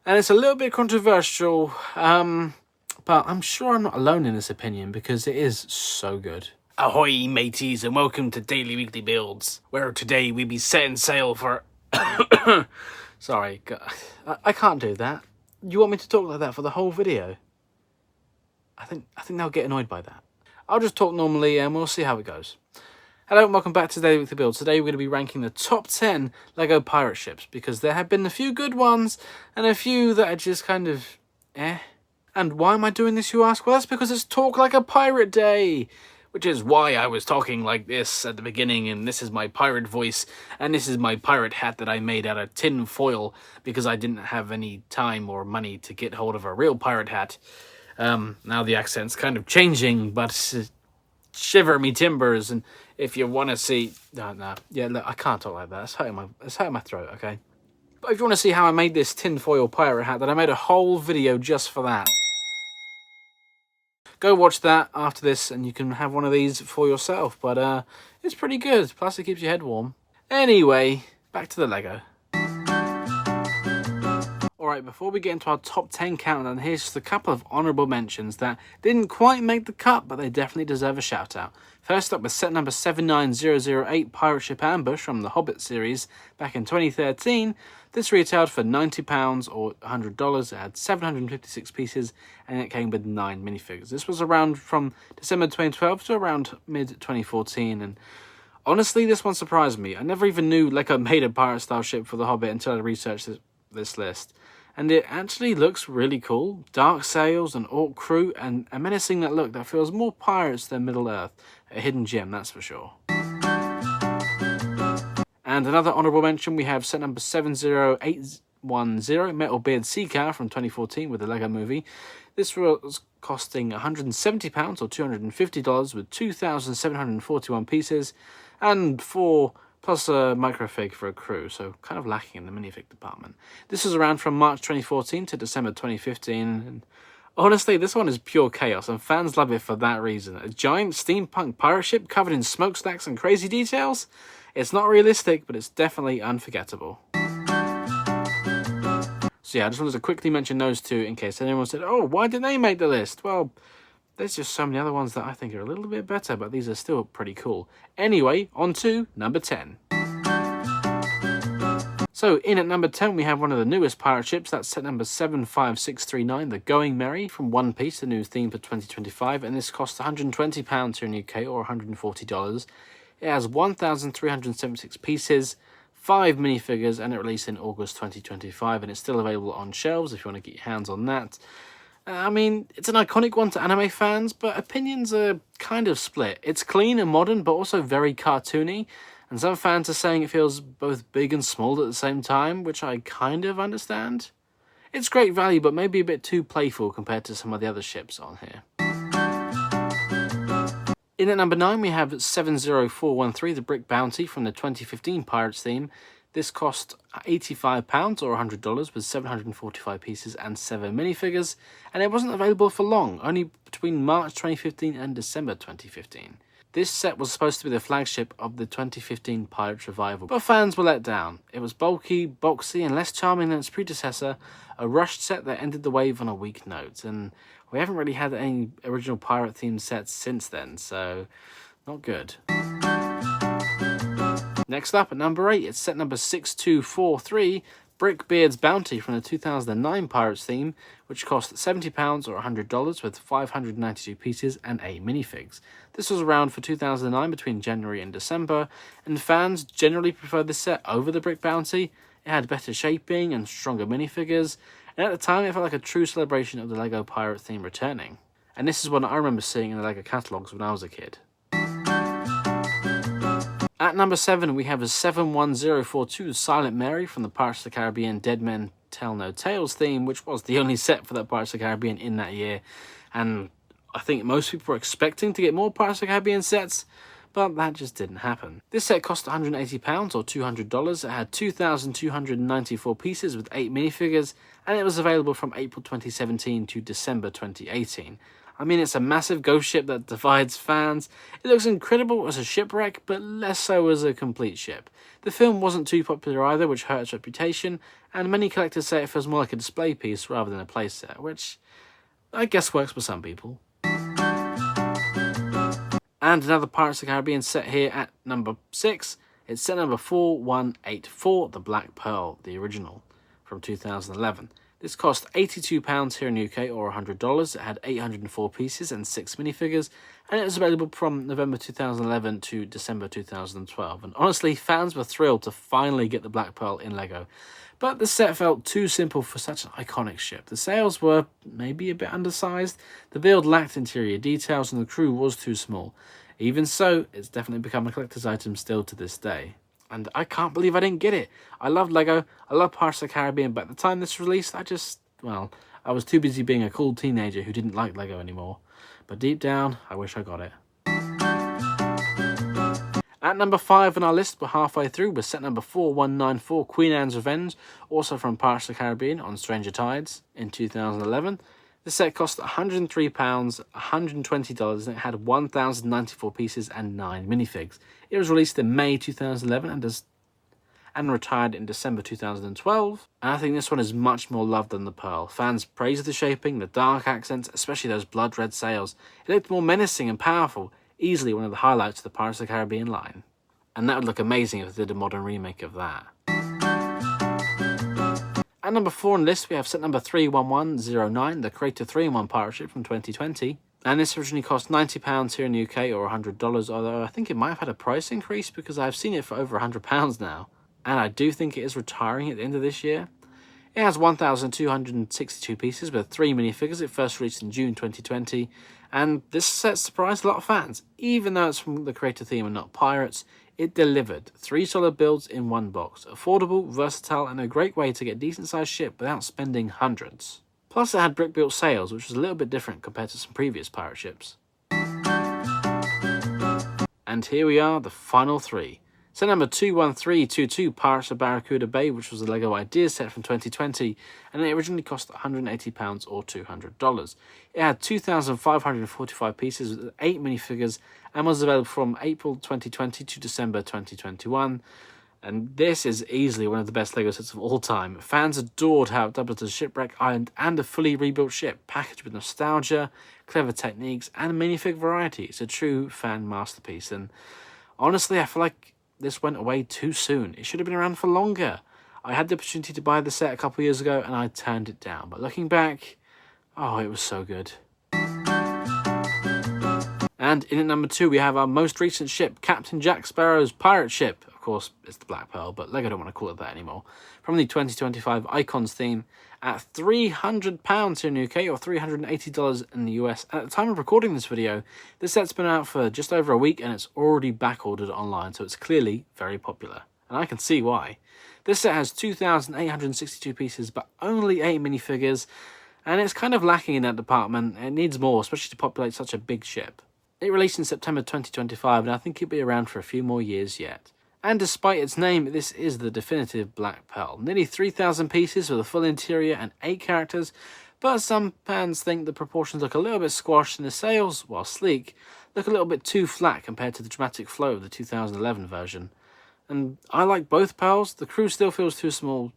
And it's a little bit controversial, but I'm sure I'm not alone in this opinion because it is so good. Ahoy mateys, and welcome to Daily Weekly Builds, where today we be setting sail for... Sorry, I can't do that. You want me to talk like that for the whole video? I think they'll get annoyed by that. I'll just talk normally and we'll see how it goes. Hello and welcome back to Daily Weekly Builds. Today we're going to be ranking the top 10 LEGO pirate ships because there have been a few good ones and a few that are just kind of eh. And why am I doing this, you ask? Well, that's because it's Talk Like a Pirate Day, which is why I was talking like this at the beginning, and this is my pirate voice, and this is my pirate hat that I made out of tin foil because I didn't have any time or money to get hold of a real pirate hat. Now the accent's kind of changing, but shiver me timbers, and if you want to see... No. Yeah, look, I can't talk like that. It's hurting my throat, okay? But if you want to see how I made this tinfoil pirate hat, then I made a whole video just for that. Go watch that after this, and you can have one of these for yourself. But it's pretty good. Plus, it keeps your head warm. Anyway, back to the LEGO. Alright, before we get into our top 10 countdown, here's just a couple of honourable mentions that didn't quite make the cut, but they definitely deserve a shout out. First up was set number 79008 Pirate Ship Ambush from the Hobbit series back in 2013. This retailed for £90 or $100. It had 756 pieces and it came with 9 minifigures. This was around from December 2012 to around mid-2014, and honestly, this one surprised me. I never even knew LEGO made a pirate style ship for the Hobbit until I researched this list. And it actually looks really cool. Dark sails, an orc crew, and a menacing look that feels more pirates than Middle-earth. A hidden gem, that's for sure. And another honourable mention, we have set number 70810, Metal Beard Sea Cow from 2014 with the LEGO movie. This was costing £170 or $250 with 2,741 pieces and 4 plus a microfig for a crew, so kind of lacking in the minifig department. This was around from March 2014 to December 2015, and honestly, this one is pure chaos, and fans love it for that reason. A giant steampunk pirate ship covered in smokestacks and crazy details? It's not realistic, but it's definitely unforgettable. So yeah, I just wanted to quickly mention those two in case anyone said, oh, why didn't they make the list? Well, there's just so many other ones that I think are a little bit better, but these are still pretty cool. Anyway, on to number 10. So, in at number 10, we have one of the newest pirate ships. That's set number 75639, the Going Merry from One Piece, the new theme for 2025. And this costs £120 here in the UK or $140. It has 1,376 pieces, 5 minifigures, and it released in August 2025. And it's still available on shelves if you want to get your hands on that. I mean, it's an iconic one to anime fans, but opinions are kind of split. It's clean and modern, but also very cartoony, and some fans are saying it feels both big and small at the same time, which I kind of understand. It's great value, but maybe a bit too playful compared to some of the other ships on here. In at number 9, we have 70413, the Brick Bounty from the 2015 Pirates theme. This cost £85 or $100 with 745 pieces and 7 minifigures, and it wasn't available for long, only between March 2015 and December 2015. This set was supposed to be the flagship of the 2015 Pirates Revival, but fans were let down. It was bulky, boxy, and less charming than its predecessor, a rushed set that ended the wave on a weak note, and we haven't really had any original pirate-themed sets since then, so not good. Next up, at number 8, it's set number 6243, Brickbeard's Bounty from the 2009 Pirates theme, which cost £70 or $100 with 592 pieces and 8 minifigs. This was around for 2009 between January and December, and fans generally preferred this set over the Brick Bounty. It had better shaping and stronger minifigures, and at the time it felt like a true celebration of the LEGO pirate theme returning. And this is one I remember seeing in the LEGO catalogues when I was a kid. At number 7, we have a 71042 Silent Mary from the Pirates of the Caribbean Dead Men Tell No Tales theme, which was the only set for that Pirates of the Caribbean in that year. And I think most people were expecting to get more Pirates of the Caribbean sets, but that just didn't happen. This set cost £180 or $200. It had 2,294 pieces with 8 minifigures, and it was available from April 2017 to December 2018. I mean, it's a massive ghost ship that divides fans. It looks incredible as a shipwreck, but less so as a complete ship. The film wasn't too popular either, which hurt its reputation, and many collectors say it feels more like a display piece rather than a playset, which I guess works for some people. And another Pirates of the Caribbean set here at number 6. It's set number 4184, the Black Pearl, the original, from 2011. This cost £82 here in the UK, or $100. It had 804 pieces and 6 minifigures, and it was available from November 2011 to December 2012. And honestly, fans were thrilled to finally get the Black Pearl in LEGO. But the set felt too simple for such an iconic ship. The sails were maybe a bit undersized, the build lacked interior details, and the crew was too small. Even so, it's definitely become a collector's item still to this day. And I can't believe I didn't get it. I love LEGO, I love Pirates of the Caribbean, but at the time this was released, I was too busy being a cool teenager who didn't like LEGO anymore. But deep down, I wish I got it. At number 5 on our list, we're halfway through, with set number 4194, Queen Anne's Revenge, also from Pirates of the Caribbean on Stranger Tides in 2011. This set cost £103, $120, and it had 1,094 pieces and 9 minifigs. It was released in May 2011 and retired in December 2012. And I think this one is much more loved than the Pearl. Fans praised the shaping, the dark accents, especially those blood red sails. It looked more menacing and powerful, easily one of the highlights of the Pirates of the Caribbean line. And that would look amazing if they did a modern remake of that. At number 4 on the list, we have set number 31109, the Creator 3-in-1 pirate ship from 2020. And this originally cost £90 here in the UK, or $100, although I think it might have had a price increase because I've seen it for over £100 now. And I do think it is retiring at the end of this year. It has 1,262 pieces with 3 minifigures. It first released in June 2020. And this set surprised a lot of fans. Even though it's from the Creator theme and not pirates, it delivered 3 solid builds in one box. Affordable, versatile, and a great way to get a decent-sized ship without spending hundreds. Plus, it had brick-built sails, which was a little bit different compared to some previous pirate ships. And here we are, the final 3. Set number 21322, Pirates of Barracuda Bay, which was a LEGO Ideas set from 2020, and it originally cost £180 or $200. It had 2,545 pieces with 8 minifigures and was available from April 2020 to December 2021. And this is easily one of the best LEGO sets of all time. Fans adored how it doubled as a shipwreck island and a fully rebuilt ship, packaged with nostalgia, clever techniques, and minifig variety. It's a true fan masterpiece, and honestly, I feel like this went away too soon. It should have been around for longer. I had the opportunity to buy the set a couple years ago and I turned it down. But looking back, oh, it was so good. And in at number 2, we have our most recent ship, Captain Jack Sparrow's pirate ship. Of course, it's the Black Pearl, but LEGO don't want to call it that anymore. From the 2025 Icons theme at £300 here in the UK, or $380 in the US. And at the time of recording this video, this set's been out for just over a week and it's already back-ordered online, so it's clearly very popular. And I can see why. This set has 2,862 pieces, but only 8 minifigures, and it's kind of lacking in that department. It needs more, especially to populate such a big ship. It released in September 2025, and I think it'll be around for a few more years yet. And despite its name, this is the definitive Black Pearl. Nearly 3,000 pieces with a full interior and 8 characters, but some fans think the proportions look a little bit squashed and the sails, while sleek, look a little bit too flat compared to the dramatic flow of the 2011 version. And I like both Pearls, the crew still feels too small,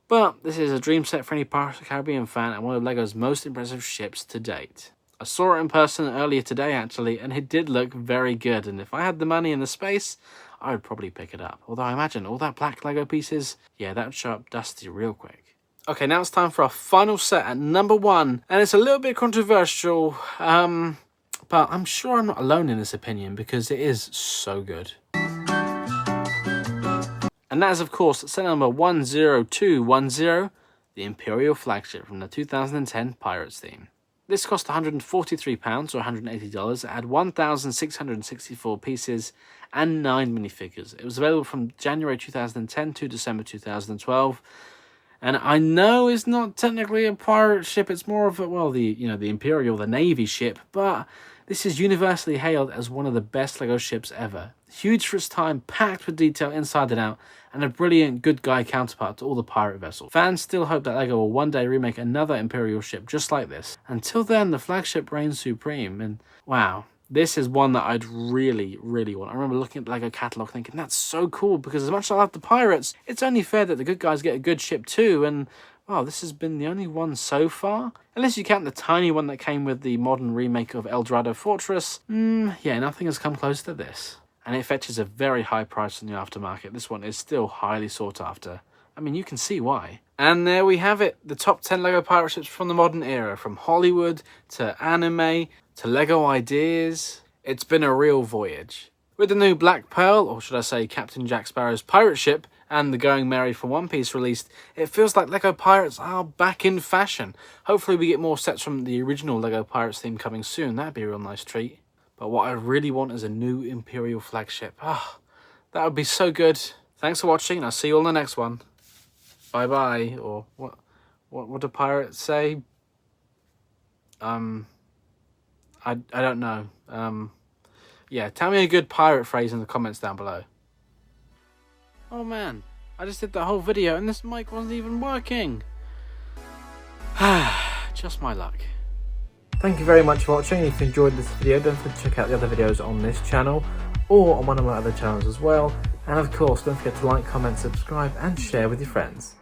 but this is a dream set for any Pirates of the Caribbean fan and one of LEGO's most impressive ships to date. I saw it in person earlier today actually, and it did look very good, and if I had the money and the space, I would probably pick it up. Although I imagine all that black LEGO pieces, yeah, that would show up dusty real quick. Okay, now it's time for our final set at number 1, and it's a little bit controversial, but I'm sure I'm not alone in this opinion because it is so good. And that is, of course, set number 10210, the Imperial flagship from the 2010 Pirates theme. This cost £143 or $180. It had 1,664 pieces and 9 minifigures. It was available from January 2010 to December 2012. And I know it's not technically a pirate ship, it's more of a, well, the Imperial, the Navy ship, but this is universally hailed as one of the best LEGO ships ever. Huge for its time, packed with detail inside and out, and a brilliant good guy counterpart to all the pirate vessels. Fans still hope that LEGO will one day remake another Imperial ship just like this. Until then, the flagship reigns supreme, and wow, This is one that I'd really, really want. I remember looking at the LEGO catalogue thinking, that's so cool, because as much as I love the pirates, it's only fair that the good guys get a good ship too, and wow, this has been the only one so far. Unless you count the tiny one that came with the modern remake of El Dorado Fortress, yeah, nothing has come close to this. And it fetches a very high price in the aftermarket. This one is still highly sought after. I mean, you can see why. And there we have it, the top 10 LEGO pirate ships from the modern era, from Hollywood to anime to LEGO ideas. It's been a real voyage. With the new Black Pearl, or should I say Captain Jack Sparrow's pirate ship, and the Going Merry for One Piece released, it feels like LEGO Pirates are back in fashion. Hopefully we get more sets from the original LEGO Pirates theme coming soon. That'd be a real nice treat. But what I really want is a new Imperial flagship. Ah, that would be so good. Thanks for watching, and I'll see you on the next one. Bye-bye, or what do pirates say? I don't know. Yeah, tell me a good pirate phrase in the comments down below. Oh man, I just did the whole video and this mic wasn't even working. Just my luck. Thank you very much for watching. If you enjoyed this video, don't forget to check out the other videos on this channel or on one of my other channels as well. And of course, don't forget to like, comment, subscribe and share with your friends.